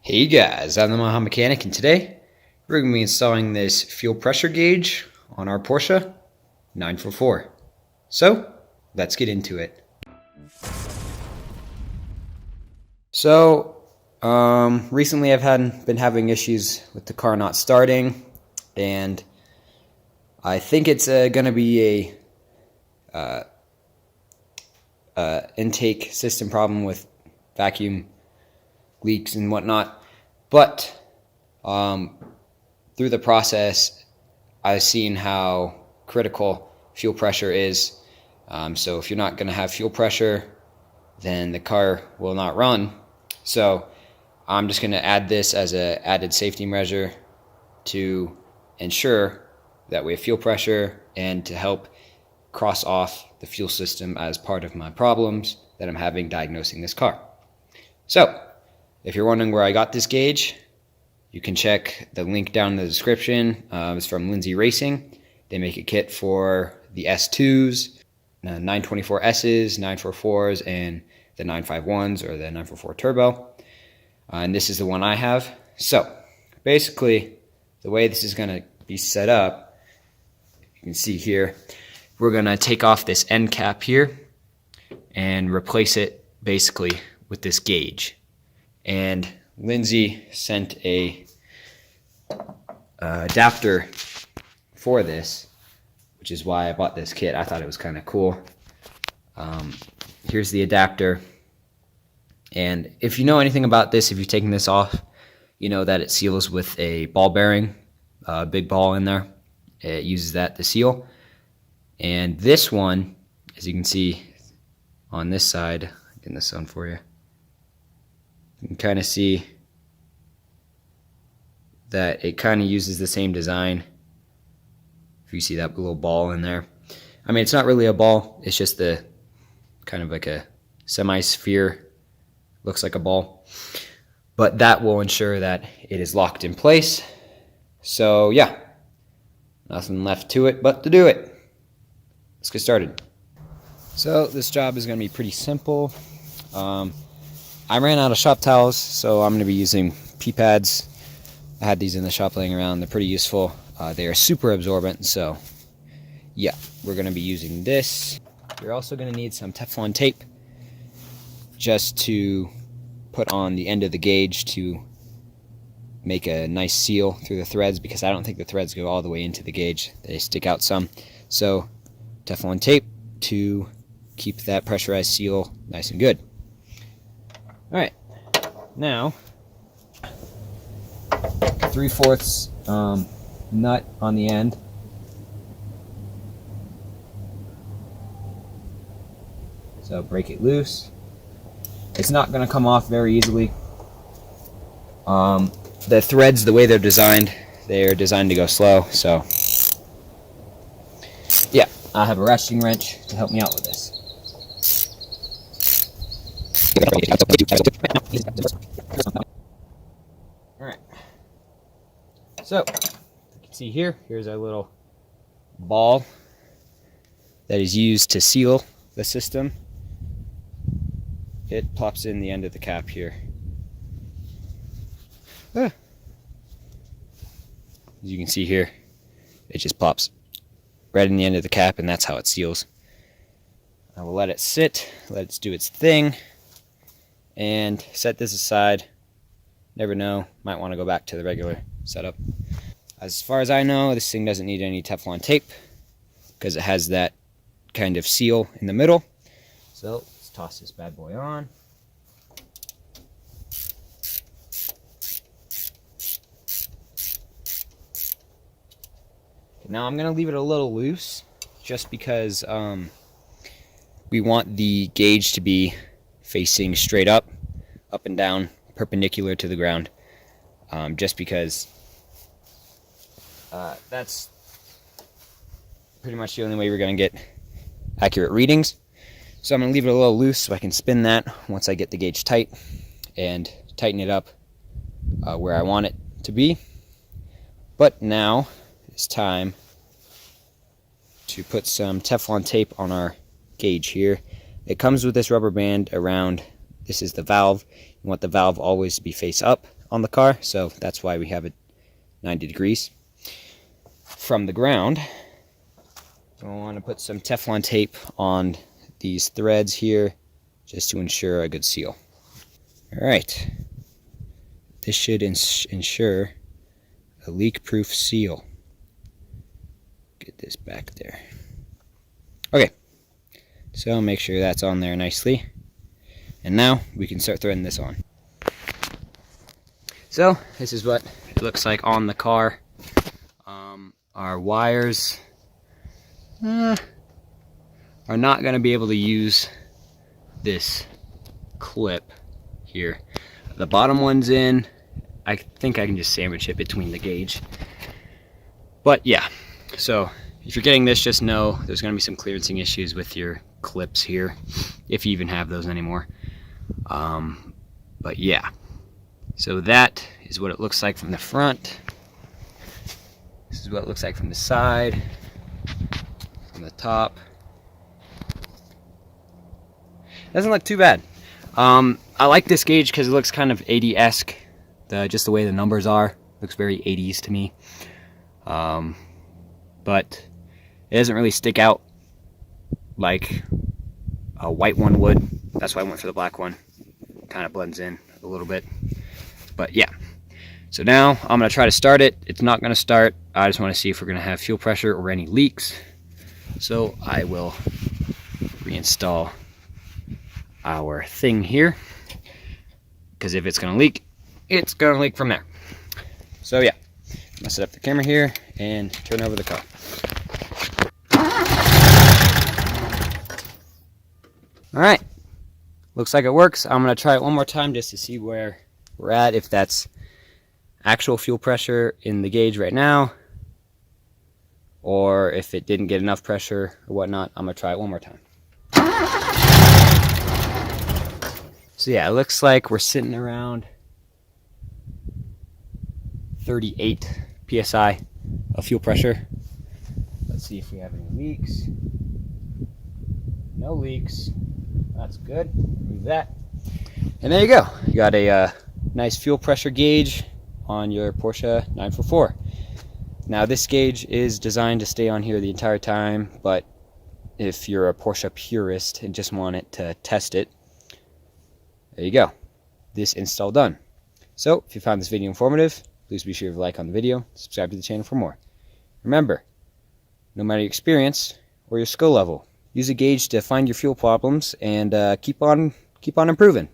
Hey guys, I'm the Maha Mechanic, and today we're going to be installing this fuel pressure gauge on our Porsche 944. So, let's get into it. Recently I've been having issues with the car not starting, and I think it's going to be a intake system problem with vacuum leaks and whatnot. But through the process, I've seen how critical fuel pressure is. So if you're not going to have fuel pressure, then the car will not run. So I'm just going to add this as an added safety measure to ensure that we have fuel pressure and to help cross off the fuel system as part of my problems that I'm having diagnosing this car. So if you're wondering where I got this gauge, you can check the link down in the description. It's from Lindsay Racing. They make a kit for the S2s, 924Ss, 944s, and the 951s or the 944 Turbo. And this is the one I have. So basically, the way this is going to be set up, you can see here, we're going to take off this end cap here and replace it basically with this gauge. And Lindsay sent a adapter for this, which is why I bought this kit. I thought it was kind of cool. Here's the adapter. And if you know anything about this, if you've taken this off, you know that it seals with a ball bearing, a big ball in there. It uses that to seal. And this one, as you can see on this side, I'm getting this on for you. You can kind of see that it kind of uses the same design. If you see that little ball in there. I mean, it's not really a ball. It's just the kind of like a semi-sphere. Looks like a ball. But that will ensure that it is locked in place. So, yeah. Nothing left to it but to do it. Let's get started. So, this job is going to be pretty simple. I ran out of shop towels, so I'm going to be using pee pads. I had these in the shop laying around. They're pretty useful. They are super absorbent, so yeah, we're going to be using this. You're also going to need some Teflon tape just to put on the end of the gauge to make a nice seal through the threads, because I don't think the threads go all the way into the gauge. They stick out some. So Teflon tape to keep that pressurized seal nice and good. Alright, now 3/4 nut on the end. So break it loose. It's not going to come off very easily. The threads, the way they're designed to go slow, so yeah, I have a ratcheting wrench to help me out with this. Alright, so you can see here's our little ball that is used to seal the system. It plops in the end of the cap here. As you can see here, it just plops right in the end of the cap, and that's how it seals. I will let it sit, let it do its thing, and set this aside. Never know, might want to go back to the regular setup. As far as I know, this thing doesn't need any Teflon tape because it has that kind of seal in the middle. So let's toss this bad boy on. Now I'm going to leave it a little loose just because we want the gauge to be facing straight up and down, perpendicular to the ground, just because that's pretty much the only way we're going to get accurate readings. So I'm going to leave it a little loose so I can spin that once I get the gauge tight and tighten it up where I want it to be. But now it's time to put some Teflon tape on our gauge here. It comes with this rubber band around, this is the valve. You want the valve always to be face up on the car, so that's why we have it 90 degrees from the ground. So I want to put some Teflon tape on these threads here just to ensure a good seal. Alright, this should ensure a leak-proof seal. Get this back there. Okay, so make sure that's on there nicely. And now we can start threading this on. So this is what it looks like on the car. Our wires are not going to be able to use this clip here. The bottom one's in. I think I can just sandwich it between the gauge. But yeah, so if you're getting this, just know there's going to be some clearancing issues with your clips here, if you even have those anymore. But yeah, so that is what it looks like from the front. This is what it looks like from the side, from the top. Doesn't look too bad. I like this gauge because it looks kind of 80-esque. Just the way the numbers are, looks very 80s to me. But it doesn't really stick out like a white one would. That's why I went for the black one. Kind of blends in a little bit. But yeah. So now I'm going to try to start it. It's not going to start. I just want to see if we're going to have fuel pressure or any leaks. So I will reinstall our thing here. Because if it's going to leak, it's going to leak from there. So yeah. I'm going to set up the camera here and turn over the car. Alright. Looks like it works. I'm going to try it one more time just to see where we're at, if that's actual fuel pressure in the gauge right now, or if it didn't get enough pressure or whatnot. I'm going to try it one more time. So yeah, it looks like we're sitting around 38 psi of fuel pressure. Let's see if we have any leaks. No leaks. That's good. Remove that. And there you go. You got a nice fuel pressure gauge on your Porsche 944. Now this gauge is designed to stay on here the entire time, but if you're a Porsche purist and just want it to test it, there you go. This install done. So if you found this video informative, please be sure to like on the video, subscribe to the channel for more. Remember, no matter your experience or your skill level, use a gauge to find your fuel problems and keep on improving.